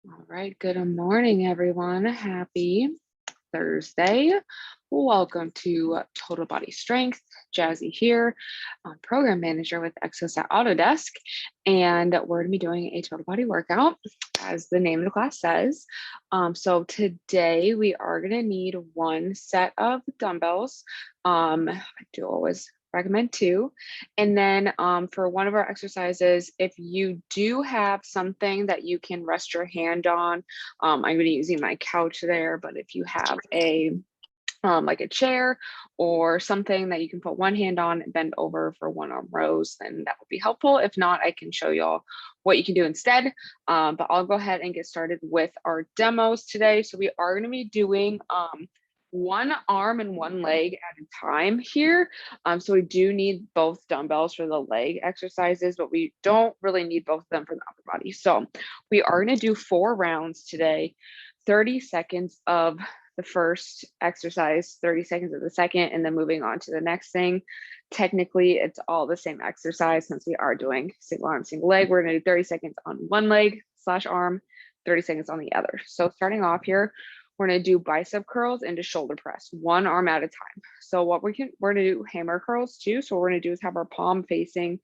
All right, good morning, everyone. Happy Thursday. Welcome to Total Body Strength. Jazzy here, program manager with Exos at Autodesk, and we're going to be doing a total body workout, as the name of the class says. So today we are going to need one set of dumbbells. I do always recommend two. And then for one of our exercises, if you do have something that you can rest your hand on, I'm going to be using my couch there, but if you have like a chair or something that you can put one hand on and bend over for one arm rows, then that would be helpful. If not, I can show y'all what you can do instead. But I'll go ahead and get started with our demos today. So we are going to be doing one arm and one leg at a time here. So we do need both dumbbells for the leg exercises, but we don't really need both of them for the upper body. So we are going to do 4 rounds today, 30 seconds of the first exercise, 30 seconds of the second, and then moving on to the next thing. Technically, it's all the same exercise since we are doing single arm, single leg. We're going to do 30 seconds on one leg / arm, 30 seconds on the other. So starting off here, we're going to do bicep curls into shoulder press, one arm at a time. So we're going to do hammer curls too. So what we're going to do is have our palm facing,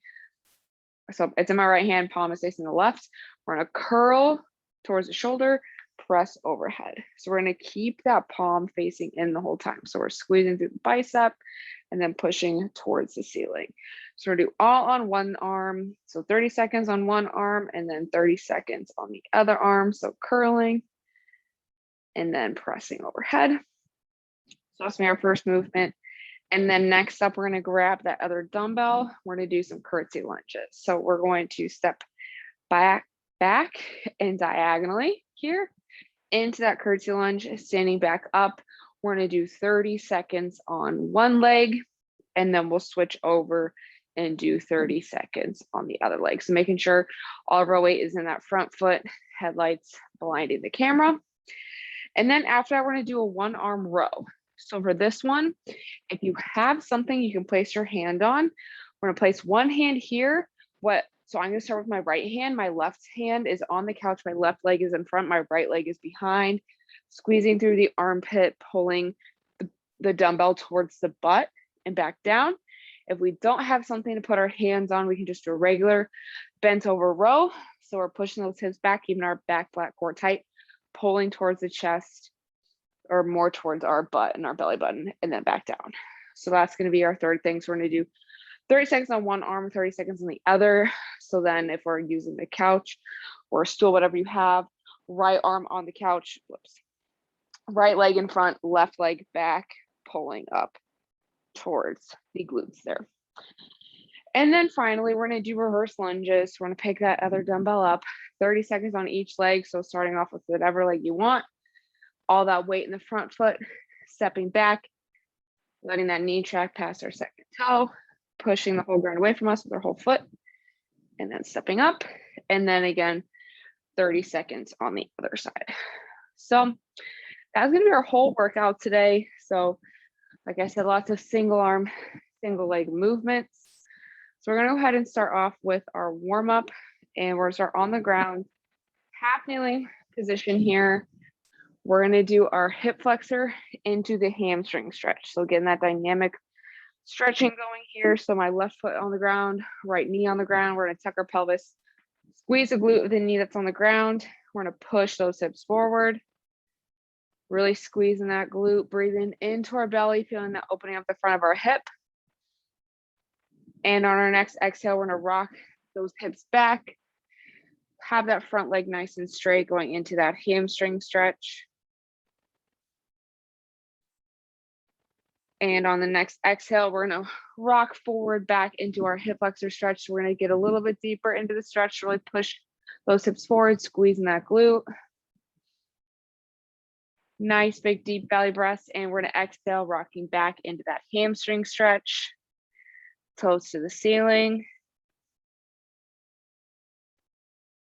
so it's in my right hand, palm is facing the left. We're going to curl towards the shoulder, press overhead. So we're going to keep that palm facing in the whole time. So we're squeezing through the bicep and then pushing towards the ceiling. So we're going to do all on one arm. So 30 seconds on one arm and then 30 seconds on the other arm. So curling and then pressing overhead. So that's our first movement. And then next up, we're going to grab that other dumbbell. We're going to do some curtsy lunges. So we're going to step back and diagonally here into that curtsy lunge, standing back up. We're going to do 30 seconds on one leg, and then we'll switch over and do 30 seconds on the other leg. So making sure all of our weight is in that front foot, headlights blinding the camera. And then after that, we're going to do a one arm row. So for this one, if you have something you can place your hand on, we're going to place one hand here. So I'm going to start with my right hand. My left hand is on the couch. My left leg is in front. My right leg is behind. Squeezing through the armpit, pulling the dumbbell towards the butt and back down. If we don't have something to put our hands on, we can just do a regular bent over row. So we're pushing those hips back, keeping our back flat, core tight, pulling towards the chest or more towards our butt and our belly button, and then back down. So that's going to be our third thing. So we're going to do 30 seconds on one arm, 30 seconds on the other. So then if we're using the couch or a stool, whatever you have, right arm on the couch, right leg in front, left leg back, pulling up towards the glutes there. And then finally, we're going to do reverse lunges. We're going to pick that other dumbbell up, 30 seconds on each leg. So starting off with whatever leg you want, all that weight in the front foot, stepping back, letting that knee track past our second toe, pushing the whole ground away from us with our whole foot, and then stepping up. And then again, 30 seconds on the other side. So that's going to be our whole workout today. So like I said, lots of single arm, single leg movements. So we're going to go ahead and start off with our warm up, and we're going to start on the ground, half kneeling position here. We're going to do our hip flexor into the hamstring stretch. So getting that dynamic stretching going here. So my left foot on the ground, right knee on the ground. We're going to tuck our pelvis, squeeze the glute with the knee that's on the ground. We're going to push those hips forward, really squeezing that glute, breathing into our belly, feeling that opening up the front of our hip. And on our next exhale, we're going to rock those hips back, have that front leg nice and straight going into that hamstring stretch. And on the next exhale, we're going to rock forward back into our hip flexor stretch. So we're going to get a little bit deeper into the stretch, really push those hips forward, squeezing that glute. Nice big deep belly breaths. And we're going to exhale, rocking back into that hamstring stretch. Toes to the ceiling.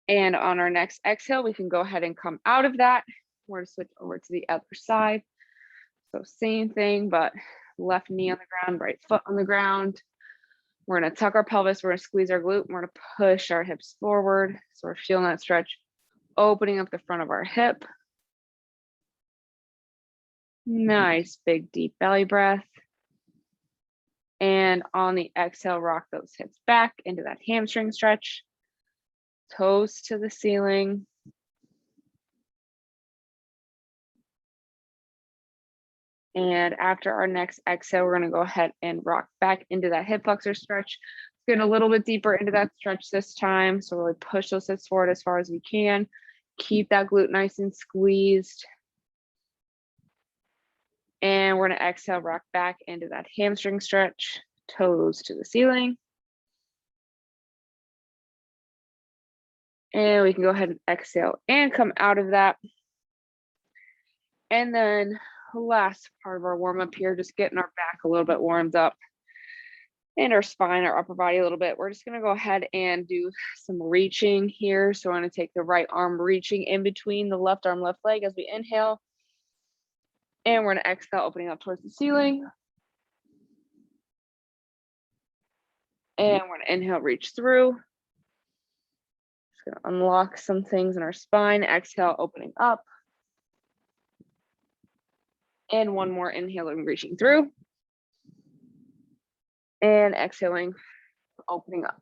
And on our next exhale, we can go ahead and come out of that. We're going to switch over to the other side. So same thing, but left knee on the ground, right foot on the ground. We're going to tuck our pelvis. We're going to squeeze our glute. We're going to push our hips forward. So we're feeling that stretch opening up the front of our hip. Nice, big, deep belly breath. And on the exhale, rock those hips back into that hamstring stretch. Toes to the ceiling. And after our next exhale, we're going to go ahead and rock back into that hip flexor stretch. Get a little bit deeper into that stretch this time. So really push those hips forward as far as we can. Keep that glute nice and squeezed. And we're going to exhale, rock back into that hamstring stretch, toes to the ceiling. And we can go ahead and exhale and come out of that. And then last part of our warm up here, just getting our back a little bit warmed up and our spine, our upper body a little bit. We're just going to go ahead and do some reaching here. So I'm going to take the right arm reaching in between the left arm, left leg as we inhale. And we're going to exhale, opening up towards the ceiling. And we're going to inhale, reach through. Just going to unlock some things in our spine. Exhale, opening up. And one more, inhaling, reaching through. And exhaling, opening up.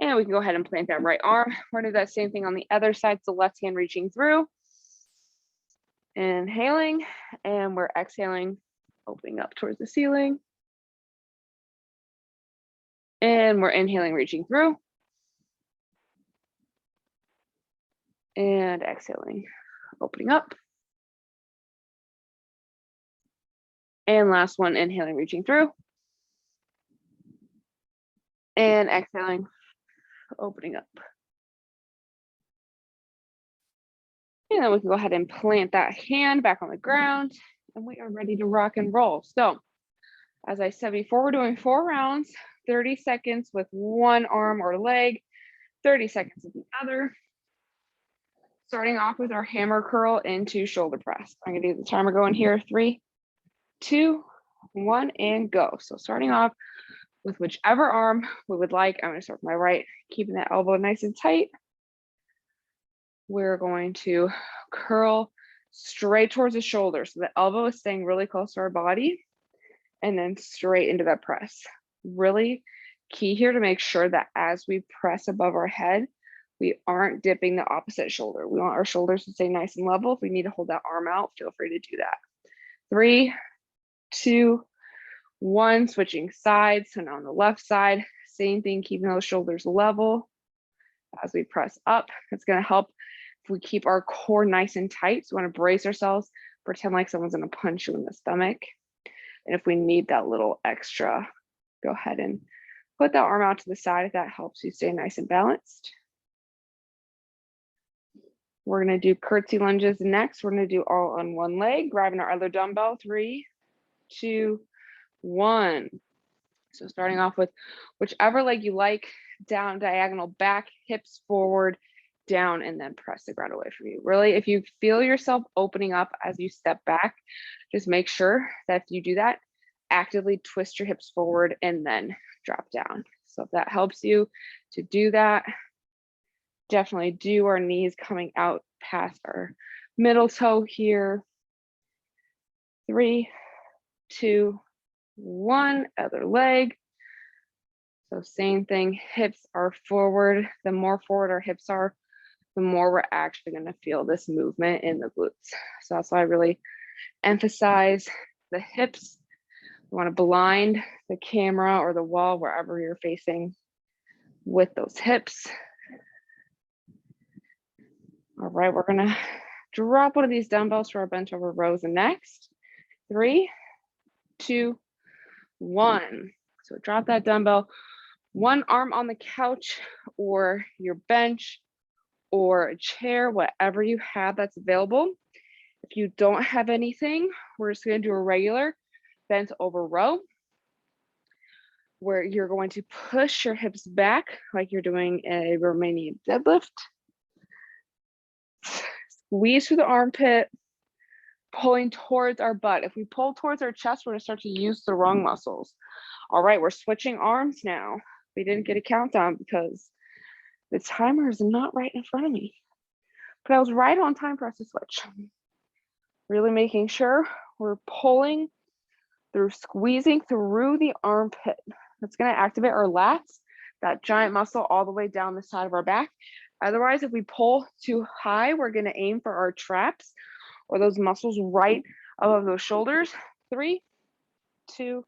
And we can go ahead and plant that right arm. We're going to do that same thing on the other side. So left hand reaching through. Inhaling, and we're exhaling, opening up towards the ceiling. And we're inhaling, reaching through. And exhaling, opening up. And last one, inhaling, reaching through. And exhaling, opening up. And then we can go ahead and plant that hand back on the ground, and we are ready to rock and roll. So as I said before, we're doing 4 rounds, 30 seconds with one arm or leg, 30 seconds with the other. Starting off with our hammer curl into shoulder press. I'm gonna do the timer going here, 3, 2, 1, and go. So starting off with whichever arm we would like. I'm gonna start with my right, keeping that elbow nice and tight. We're going to curl straight towards the shoulder. So the elbow is staying really close to our body, and then straight into that press. Really key here to make sure that as we press above our head, we aren't dipping the opposite shoulder. We want our shoulders to stay nice and level. If we need to hold that arm out, feel free to do that. 3, 2, 1, switching sides. So now on the left side, same thing, keeping those shoulders level as we press up. It's going to help if we keep our core nice and tight. So we want to brace ourselves, pretend like someone's going to punch you in the stomach. And if we need that little extra, go ahead and put that arm out to the side if that helps you stay nice and balanced. We're going to do curtsy lunges next. We're going to do all on one leg, grabbing our other dumbbell. 3, 2, 1. So starting off with whichever leg you like, down, diagonal, back, hips forward, down, and then press the ground away from you. Really, if you feel yourself opening up as you step back, just make sure that if you do that, actively twist your hips forward and then drop down. So if that helps you to do that, definitely do our knees coming out past our middle toe here. 3, 2, 1, other leg. So same thing, hips are forward. The more forward our hips are, the more we're actually going to feel this movement in the glutes. So that's why I really emphasize the hips. You want to blind the camera or the wall wherever you're facing with those hips. All right, we're going to drop one of these dumbbells for our bench over rows and next. 3, 2, 1. So drop that dumbbell, one arm on the couch or your bench or a chair, whatever you have that's available. If you don't have anything, we're just going to do a regular bent over row where you're going to push your hips back like you're doing a Romanian deadlift. Squeeze through the armpit, pulling towards our butt. If we pull towards our chest, we're going to start to use the wrong muscles. All right, we're switching arms now. We didn't get a countdown because The timer is not right in front of me, but I was right on time for us to switch. Really making sure we're pulling through, squeezing through the armpit. That's going to activate our lats, that giant muscle all the way down the side of our back. Otherwise, if we pull too high, we're going to aim for our traps or those muscles right above those shoulders. 3, 2,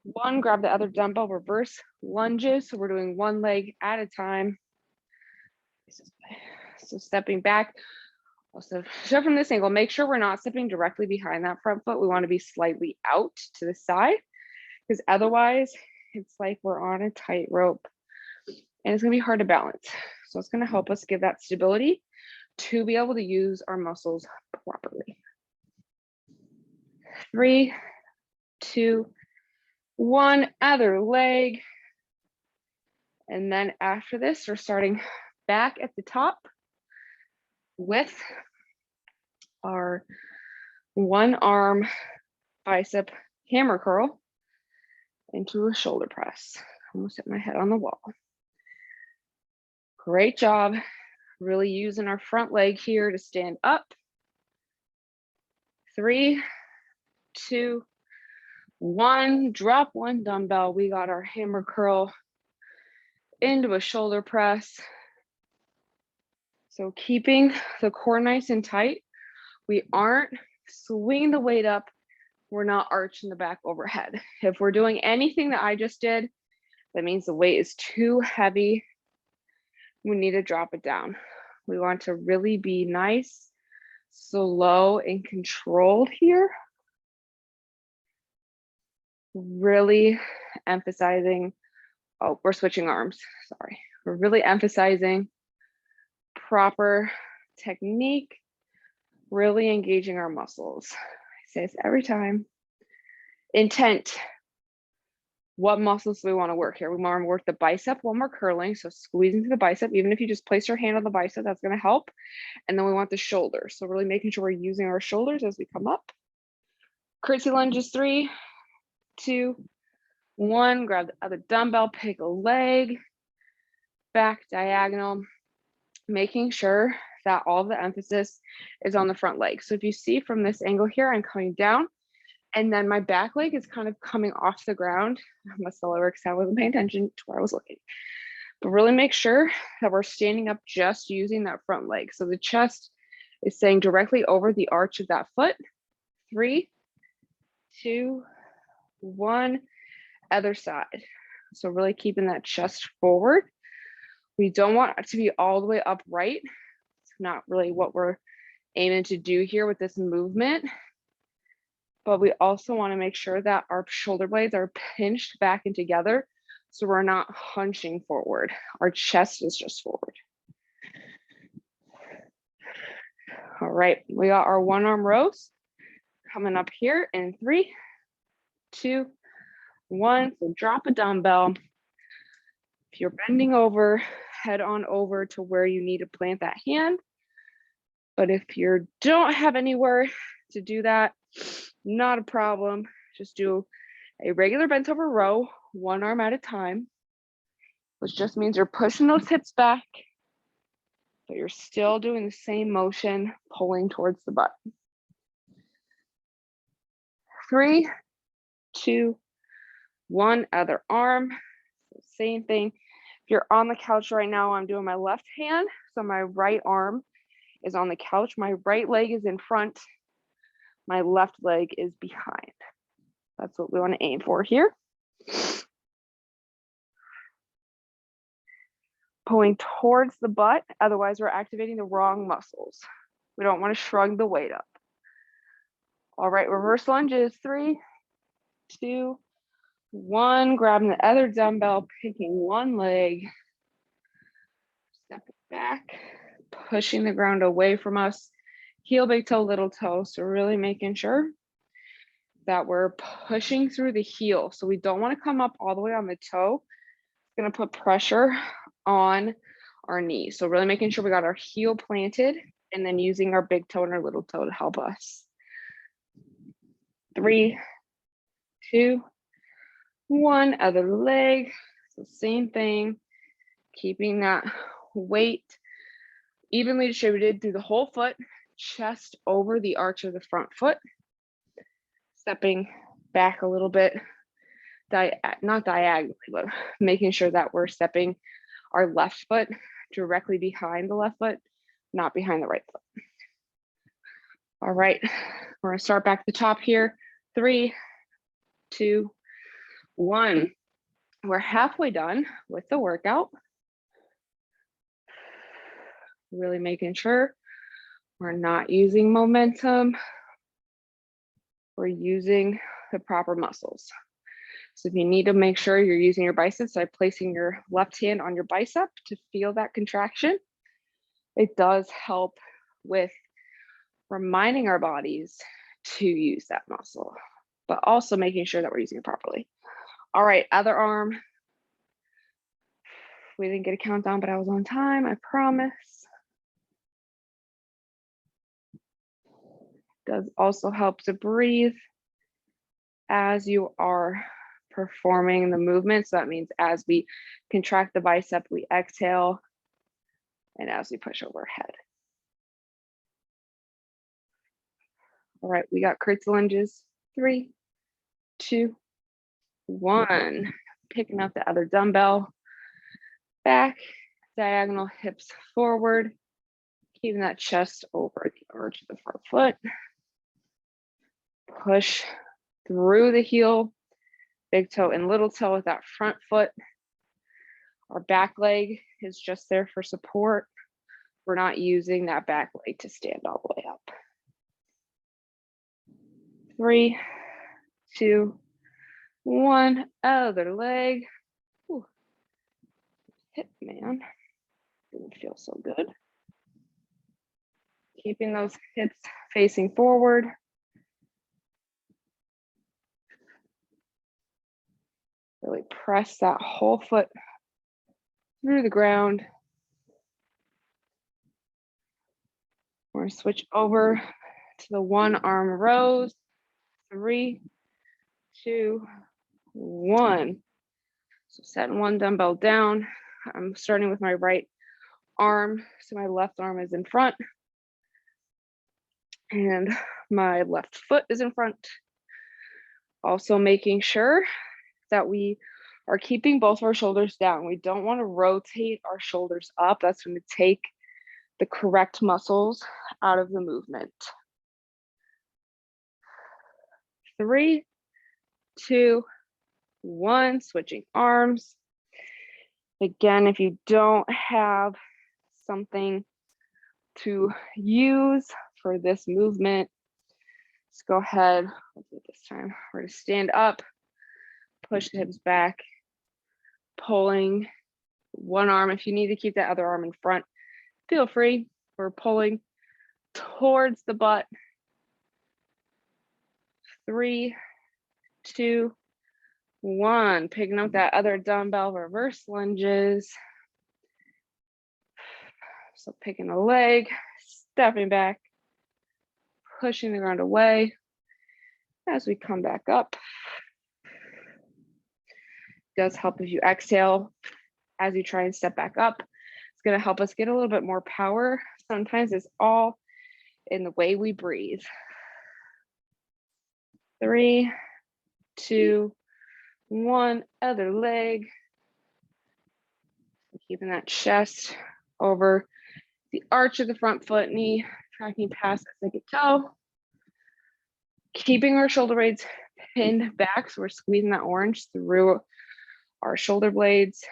1. Grab the other dumbbell, reverse lunges. So we're doing one leg at a time. So stepping back. Also, so from this angle, make sure we're not stepping directly behind that front foot. We want to be slightly out to the side, because otherwise it's like we're on a tightrope and it's going to be hard to balance. So it's going to help us give that stability to be able to use our muscles properly. 3, 2, 1, other leg. And then after this, we're starting back at the top with our one arm bicep hammer curl into a shoulder press. Almost hit my head on the wall. Great job. Really using our front leg here to stand up. 3, 2, 1. Drop one dumbbell. We got our hammer curl into a shoulder press. So keeping the core nice and tight. We aren't swinging the weight up. We're not arching the back overhead. If we're doing anything that I just did, that means the weight is too heavy. We need to drop it down. We want to really be nice, slow, and controlled here. Really emphasizing, oh, we're switching arms, sorry. We're really emphasizing proper technique, really engaging our muscles. I say this every time. Intent. What muscles do we want to work here? We want to work the bicep while we're curling. So squeeze into the bicep. Even if you just place your hand on the bicep, that's going to help. And then we want the shoulders. So really making sure we're using our shoulders as we come up. Curtsy lunges. 3, 2, 1. Grab the other dumbbell, pick a leg, back diagonal, making sure that all the emphasis is on the front leg. So if you see from this angle here, I'm coming down. And then my back leg is kind of coming off the ground. I must have lower because I wasn't paying attention to where I was looking. But really make sure that we're standing up just using that front leg. So the chest is staying directly over the arch of that foot. 3, 2, 1, other side. So really keeping that chest forward. We don't want it to be all the way upright. It's not really what we're aiming to do here with this movement. But we also want to make sure that our shoulder blades are pinched back and together so we're not hunching forward. Our chest is just forward. All right, we got our one arm rows coming up here in 3, 2, 1. So drop a dumbbell. If you're bending over, head on over to where you need to plant that hand. But if you don't have anywhere to do that, not a problem. Just do a regular bent over row, one arm at a time, which just means you're pushing those hips back, but you're still doing the same motion, pulling towards the butt. 3, 2, 1, other arm. So same thing. If you're on the couch right now, I'm doing my left hand. So my right arm is on the couch. My right leg is in front. My left leg is behind. That's what we want to aim for here. Pulling towards the butt, otherwise we're activating the wrong muscles. We don't want to shrug the weight up. All right, reverse lunges. 3, 2, 1. Grabbing the other dumbbell, picking one leg. Stepping back, pushing the ground away from us. Heel, big toe, little toe. So really making sure that we're pushing through the heel. So we don't want to come up all the way on the toe. It's going to put pressure on our knees. So really making sure we got our heel planted and then using our big toe and our little toe to help us. 3, 2, 1, other leg. So same thing, keeping that weight evenly distributed through the whole foot, chest over the arch of the front foot, stepping back a little bit, not diagonally, but making sure that we're stepping our left foot directly behind the left foot, not behind the right foot. All right, we're gonna start back at the top here. 3, 2, 1. We're halfway done with the workout. Really making sure we're not using momentum. We're using the proper muscles. So if you need to make sure you're using your biceps by placing your left hand on your bicep to feel that contraction, it does help with reminding our bodies to use that muscle, but also making sure that we're using it properly. All right, other arm. We didn't get a countdown, but I was on time, I promise. Does also help to breathe as you are performing the movement. So that means as we contract the bicep, we exhale, and as we push overhead. All right, we got curtsy lunges. 3, 2, 1. Picking up the other dumbbell. Back, diagonal hips forward. Keeping that chest over the arch of the front foot. Push through the heel, big toe and little toe with that front foot. Our back leg is just there for support. We're not using that back leg to stand all the way up. 3, 2, 1. Other leg. Ooh. Hip, man. Didn't feel so good. Keeping those hips facing forward. Really press that whole foot through the ground. We're going to switch over to the one arm rows. 3, 2, 1. So setting one dumbbell down. I'm starting with my right arm, so my left arm is in front. And my left foot is in front. Also making sure that we are keeping both our shoulders down. We don't want to rotate our shoulders up. That's going to take the correct muscles out of the movement. 3, 2, 1, switching arms. Again, if you don't have something to use for this movement, let's go ahead. Let's do it this time. We're going to stand up, push the hips back, pulling one arm. If you need to keep that other arm in front, feel free. We're pulling towards the butt. 3, 2, 1. Picking up that other dumbbell, reverse lunges. So picking a leg, stepping back, pushing the ground away as we come back up. It does help if you exhale as you try and step back up. It's going to help us get a little bit more power. Sometimes it's all in the way we breathe. 3, 2, 1. Other leg. Keeping that chest over the arch of the front foot, knee tracking past that second toe. Keeping our shoulder blades pinned back, so we're squeezing that orange through our shoulder blades.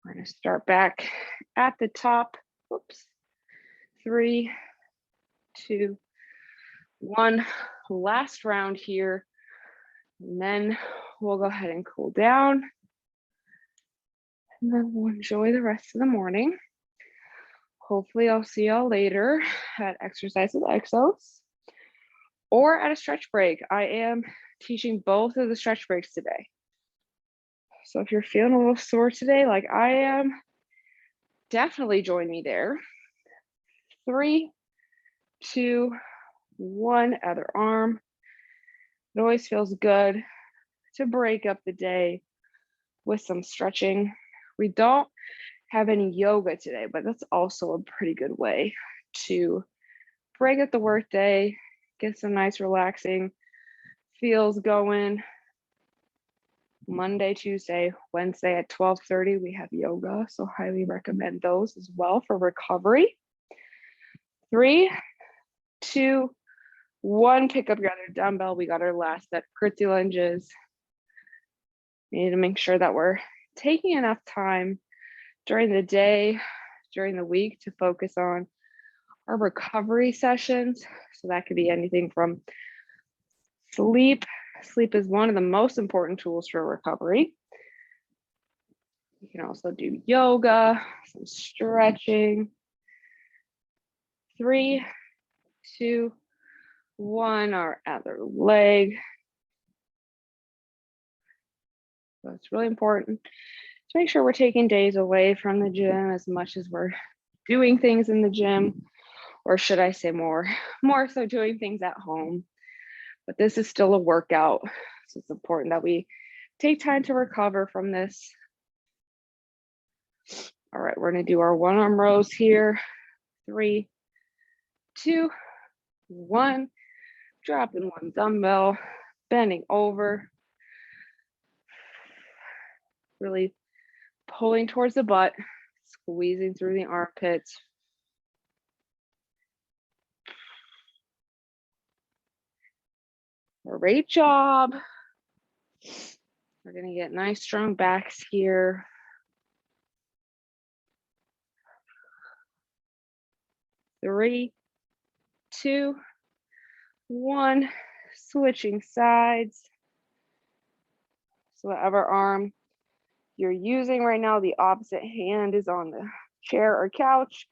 We're going to start back at the top. Whoops. 3, 2, 1. Last round here. And then we'll go ahead and cool down. And then we'll enjoy the rest of the morning. Hopefully I'll see y'all later at Exercise with Exos or at a stretch break. I am teaching both of the stretch breaks today. So if you're feeling a little sore today, like I am, definitely join me there. 3, 2, 1, other arm. It always feels good to break up the day with some stretching. We don't have any yoga today, but that's also a pretty good way to break up the workday, get some nice relaxing feels going. Monday, Tuesday, Wednesday at 12:30, we have yoga, so highly recommend those as well for recovery. 3, 2, 1, pick up your other dumbbell. We got our last set, curtsy lunges. We need to make sure that we're taking enough time during the day, during the week to focus on our recovery sessions. So that could be anything from sleep. Sleep is one of the most important tools for recovery. You can also do yoga, some stretching. 3, 2, 1, our other leg. So it's really important to make sure we're taking days away from the gym as much as we're doing things in the gym, or should I say more so doing things at home. But this is still a workout, so it's important that we take time to recover from this. All right, we're gonna do our one arm rows here. 3, 2, 1, dropping one dumbbell, bending over, really pulling towards the butt, squeezing through the armpits. Great job. We're gonna get nice strong backs here. Three, 2, 1, switching sides. So whatever arm you're using right now, the opposite hand is on the chair or couch.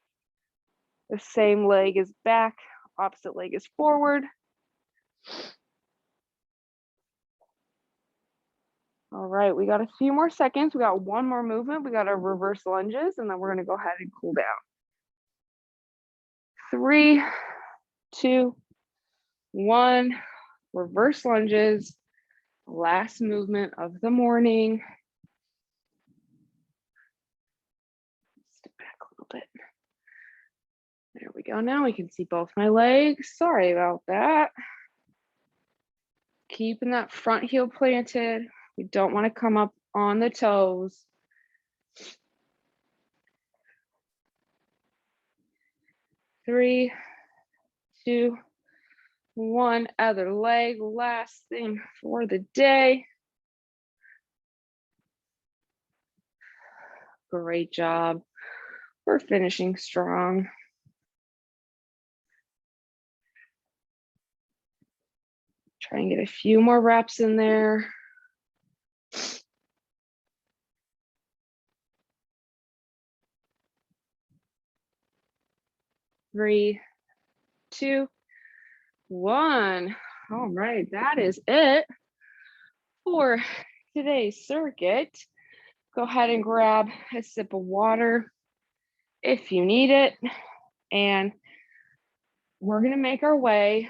The same leg is back, opposite leg is forward. All right, we got a few more seconds. We got one more movement. We got our reverse lunges, and then we're gonna go ahead and cool down. 3, 2, 1, reverse lunges. Last movement of the morning. Step back a little bit. There we go. Now we can see both my legs. Sorry about that. Keeping that front heel planted. We don't want to come up on the toes. 3, 2, 1, other leg. Last thing for the day. Great job. We're finishing strong. Try and get a few more reps in there. 3, 2, 1. All right, that is it for today's circuit. Go ahead and grab a sip of water if you need it. And we're gonna make our way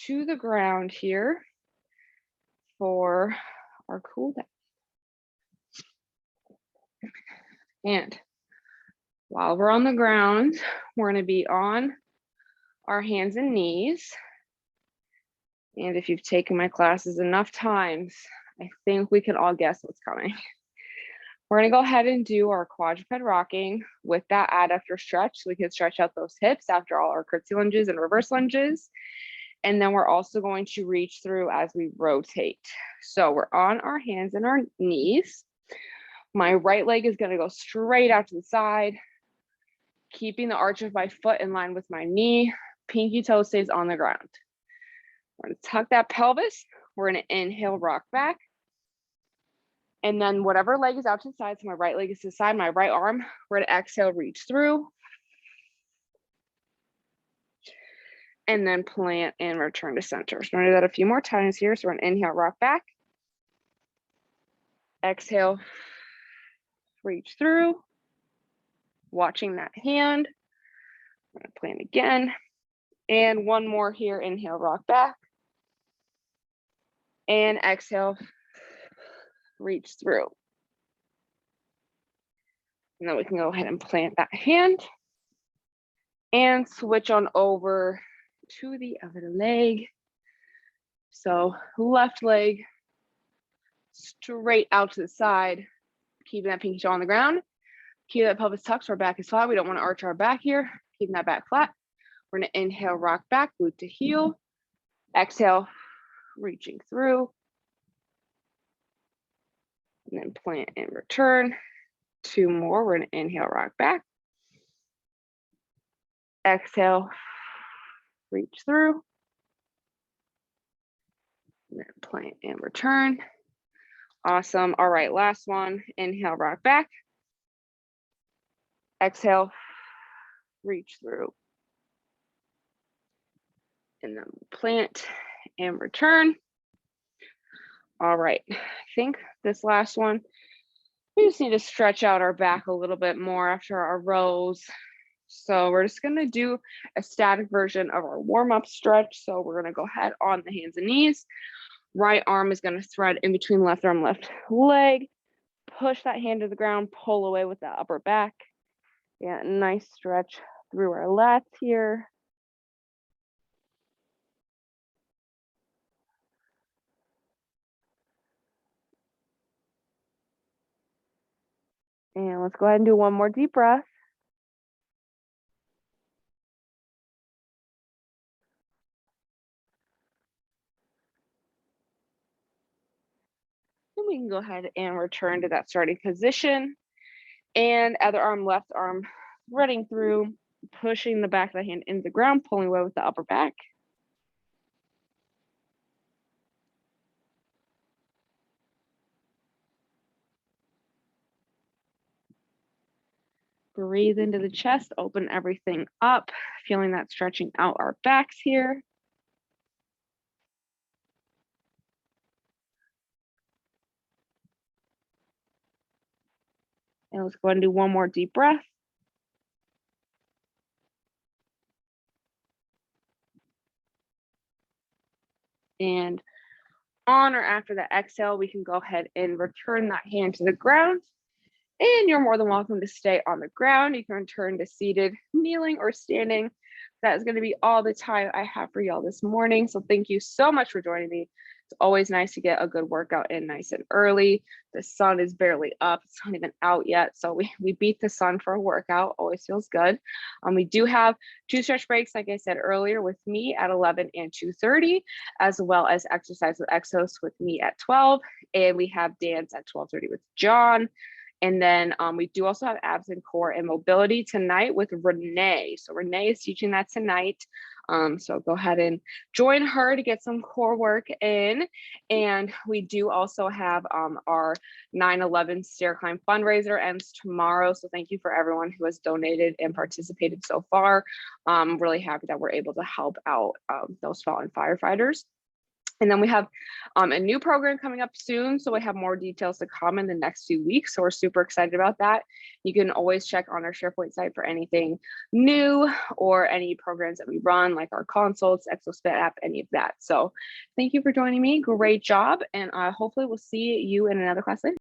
to the ground here for our cool down. And while we're on the ground, we're gonna be on our hands and knees. And if you've taken my classes enough times, I think we can all guess what's coming. We're gonna go ahead and do our quadruped rocking with that adductor stretch, so we can stretch out those hips after all our curtsy lunges and reverse lunges. And then we're also going to reach through as we rotate. So we're on our hands and our knees. My right leg is gonna go straight out to the side, keeping the arch of my foot in line with my knee. Pinky toe stays on the ground. We're gonna tuck that pelvis. We're gonna inhale, rock back. And then whatever leg is out to the side, so my right leg is to the side, my right arm, we're gonna exhale, reach through. And then plant and return to center. So we're gonna do that a few more times here. So we're gonna inhale, rock back. Exhale, reach through. Watching that hand. I'm gonna plant again. And one more here, inhale, rock back. And exhale, reach through. And then we can go ahead and plant that hand and switch on over to the other leg. So left leg straight out to the side, keeping that pinky toe on the ground. Keep that pelvis tucked so our back is flat. We don't want to arch our back here. Keeping that back flat. We're going to inhale, rock back, glute to heel. Exhale, reaching through. And then plant and return. 2 more. We're going to inhale, rock back. Exhale, reach through. And then plant and return. Awesome. All right, last one. Inhale, rock back. Exhale, reach through. And then plant and return. All right, I think this last one, we just need to stretch out our back a little bit more after our rows. So we're just gonna do a static version of our warm-up stretch. So we're gonna go ahead on the hands and knees. Right arm is gonna thread in between left arm, left leg. Push that hand to the ground, pull away with the upper back. Yeah, nice stretch through our lats here. And let's go ahead and do one more deep breath. And we can go ahead and return to that starting position. And other arm, left arm, threading through, pushing the back of the hand into the ground, pulling away with the upper back. Breathe into the chest, open everything up, feeling that stretching out our backs here. And let's go ahead and do one more deep breath. And on or after the exhale, we can go ahead and return that hand to the ground. And you're more than welcome to stay on the ground. You can return to seated, kneeling, or standing. That is going to be all the time I have for y'all this morning. So thank you so much for joining me. It's always nice to get a good workout in nice and early. The sun is barely up. It's not even out yet. So we beat the sun for a workout. Always feels good. We do have 2 stretch breaks, like I said earlier, with me at 11 and 2:30, as well as exercise with Exos with me at 12. And we have dance at 12:30 with John. And then we do also have abs and core and mobility tonight with Renee. So Renee is teaching that tonight. So go ahead and join her to get some core work in. And we do also have our 9/11 stair climb fundraiser ends tomorrow. So thank you for everyone who has donated and participated so far. I'm really happy that we're able to help out those fallen firefighters. And then we have a new program coming up soon. So we have more details to come in the next few weeks. So we're super excited about that. You can always check on our SharePoint site for anything new or any programs that we run, like our consults, ExoSpit app, any of that. So thank you for joining me. Great job. And hopefully we'll see you in another class later.